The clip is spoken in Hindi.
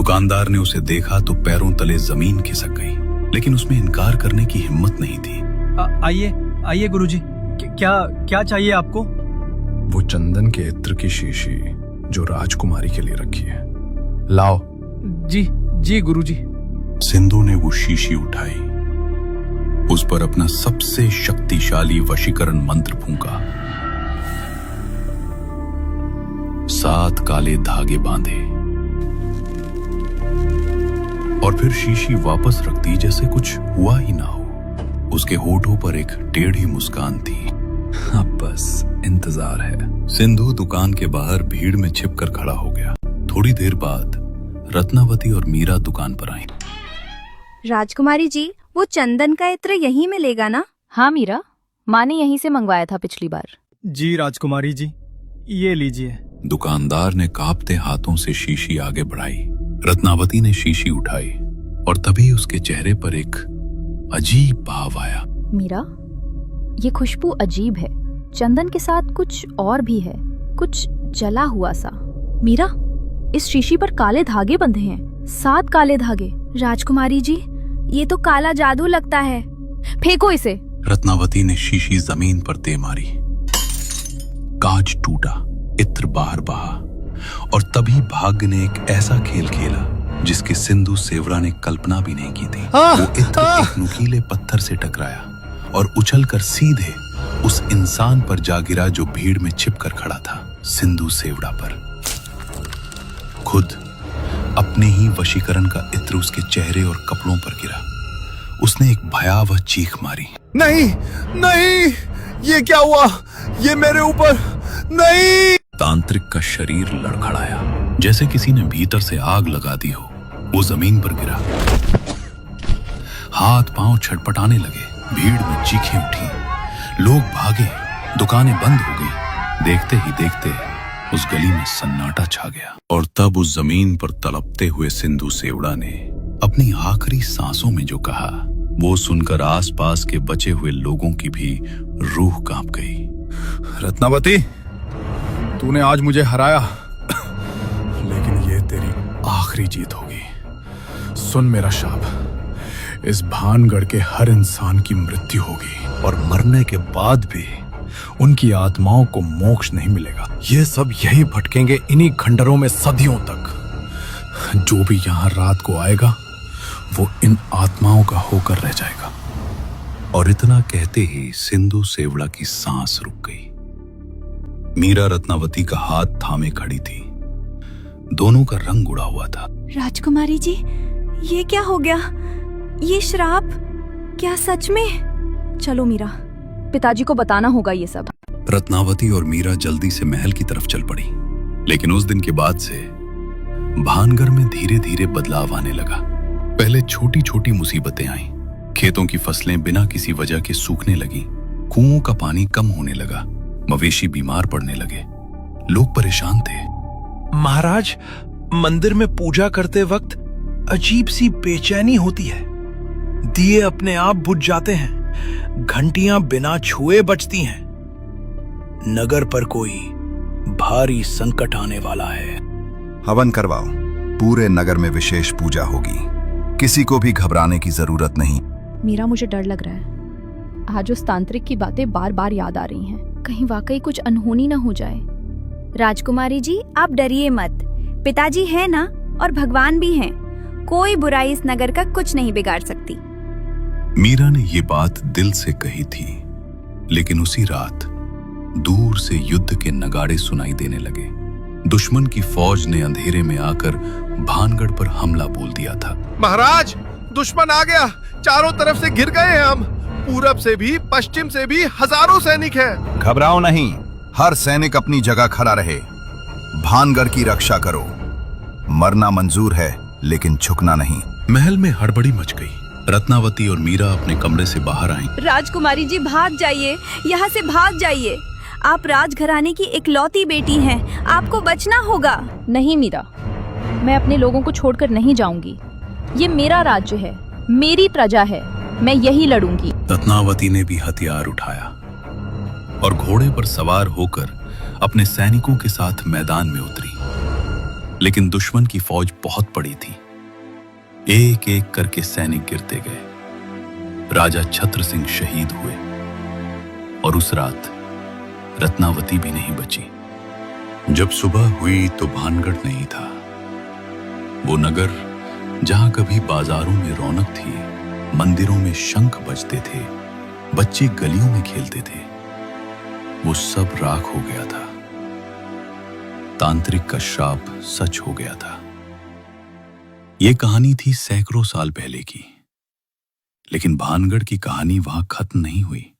दुकानदार ने उसे देखा तो पैरों तले जमीन खिसक गई, लेकिन उसमें इनकार करने की हिम्मत नहीं थी। आइए आइए गुरुजी, क्या क्या चाहिए आपको? वो चंदन के इत्र की शीशी जो राजकुमारी के लिए रखी है, लाओ। जी जी गुरुजी। सिंधु ने वो शीशी उठाई, उस पर अपना सबसे शक्तिशाली वशीकरण मंत्र फूंका, 7 काले धागे बांधे और फिर शीशी वापस रख दी जैसे कुछ हुआ ही ना हो। उसके होठों पर एक टेढ़ी मुस्कान थी। अब बस इंतजार है। सिंधु दुकान के बाहर भीड़ में छिपकर खड़ा हो गया। थोड़ी देर बाद रत्नावती और मीरा दुकान पर आई। राजकुमारी जी, वो चंदन का इत्र यहीं मिलेगा ना? हाँ मीरा, माँ ने यहीं से मंगवाया था पिछली बार। जी राजकुमारी जी, ये लीजिए। दुकानदार ने कांपते हाथों से शीशी आगे बढ़ाई। रत्नावती ने शीशी उठाई और तभी उसके चेहरे पर एक अजीब भाव आया। मीरा, ये खुशबू अजीब है। चंदन के साथ कुछ और भी है, कुछ जला हुआ सा। मीरा, इस शीशी पर काले धागे बंधे हैं, 7 काले धागे। राजकुमारी जी, ये तो काला जादू लगता है। फेंको इसे। रत्नावती ने शीशी जमीन पर दे मारी। कांच टूटा, इत्र बाहर बहा और तभी भाग्य ने एक ऐसा खेल खेला जिसकी सिंधु सेवड़ा ने कल्पना भी नहीं की थी। वो इत्र एक नुकीले पत्थर से टकराया और उछलकर सीधे उस इंसान पर जा गिरा जो भीड़ में छिपकर खड़ा था, सिंधु सेवड़ा पर। खुद अपने ही वशीकरण का इत्र उसके चेहरे और कपड़ों पर गिरा। उसने एक भयावह चीख मारी। नहीं नहीं, ये क्या हुआ? ये मेरे ऊपर नहीं। तांत्रिक का शरीर लड़खड़ाया, जैसे किसी ने भीतर से आग लगा दी हो। वो जमीन पर गिरा, हाथ पांव छटपटाने लगे, भीड़ में चीखें उठी, लोग भागे, दुकानें बंद हो गई। देखते ही देखते उस गली में सन्नाटा छा गया और तब उस जमीन पर तड़पते हुए सिंधु सेवड़ा ने अपनी आखिरी सांसों में जो कहा, वो सुनकर आसपास के बचे हुए लोगों की भी रूह कांप गई। रत्नावती, तूने आज मुझे हराया, लेकिन ये तेरी आखिरी जीत होगी। सुन मेरा शाप, इस भानगढ़ के हर इंसान की मृत्यु होगी और मरने के बाद भी उनकी आत्माओं को मोक्ष नहीं मिलेगा। ये सब यही भटकेंगे इन्हीं खंडरों में सदियों तक। जो भी यहाँ रात को आएगा वो इन आत्माओं का होकर रह जाएगा। और इतना कहते ही सिंधु सेवड़ा की सांस रुक गई। मीरा रत्नावती का हाथ थामे खड़ी थी। दोनों का रंग उड़ा हुआ था। राजकुमारी जी, ये क्या हो गया? ये श्राप क्या सच में? चलो मीरा, पिताजी को बताना होगा ये सब। रत्नावती और मीरा जल्दी से महल की तरफ चल पड़ी। लेकिन उस दिन के बाद से भानगढ़ में धीरे धीरे बदलाव आने लगा। पहले छोटी छोटी मुसीबतें आईं। खेतों की फसलें बिना किसी वजह के सूखने लगी, कुओं का पानी कम होने लगा, मवेशी बीमार पड़ने लगे, लोग परेशान थे। महाराज, मंदिर में पूजा करते वक्त अजीब सी बेचैनी होती है। दिए अपने आप बुझ जाते हैं, घंटियां बिना छुए बजती हैं। नगर पर कोई भारी संकट आने वाला है। हवन करवाओ, पूरे नगर में विशेष पूजा होगी। किसी को भी घबराने की जरूरत नहीं। मीरा, मुझे डर लग रहा है। आज उस तांत्रिक की बातें बार बार याद आ रही हैं। कहीं वाकई कुछ अनहोनी ना हो जाए। राजकुमारी जी, आप डरिए मत। पिताजी है ना, और भगवान भी हैं। कोई बुराई इस नगर का कुछ नहीं बिगाड़ सकती। मीरा ने ये बात दिल से कही थी, लेकिन उसी रात दूर से युद्ध के नगाड़े सुनाई देने लगे। दुश्मन की फौज ने अंधेरे में आकर भानगढ़ पर हमला बोल दिया था। महाराज, दुश्मन आ गया, चारों तरफ से घिर गए हैं हम। पूरब से भी पश्चिम से भी हजारों सैनिक हैं। घबराओ नहीं, हर सैनिक अपनी जगह खड़ा रहे। भानगढ़ की रक्षा करो। मरना मंजूर है, लेकिन झुकना नहीं। महल में हड़बड़ी मच गई। रत्नावती और मीरा अपने कमरे से बाहर आईं। राजकुमारी जी, भाग जाइए, यहाँ से भाग जाइए। आप राजघराने की इकलौती बेटी हैं, आपको बचना होगा। नहीं मीरा, मैं अपने लोगों को छोड़कर नहीं जाऊंगी। ये मेरा राज्य है, मेरी प्रजा है, मैं यही लड़ूंगी। रत्नावती ने भी हथियार उठाया और घोड़े पर सवार होकर अपने सैनिकों के साथ मैदान में उतरी। लेकिन दुश्मन की फौज बहुत बड़ी थी। एक एक करके सैनिक गिरते गए। राजा छत्र सिंह शहीद हुए और उस रात रत्नावती भी नहीं बची। जब सुबह हुई तो भानगढ़ नहीं था। वो नगर जहां कभी बाजारों में रौनक थी, मंदिरों में शंख बजते थे, बच्चे गलियों में खेलते थे, वो सब राख हो गया था। तांत्रिक का श्राप सच हो गया था। ये कहानी थी सैकड़ों साल पहले की, लेकिन भानगढ़ की कहानी वहां खत्म नहीं हुई।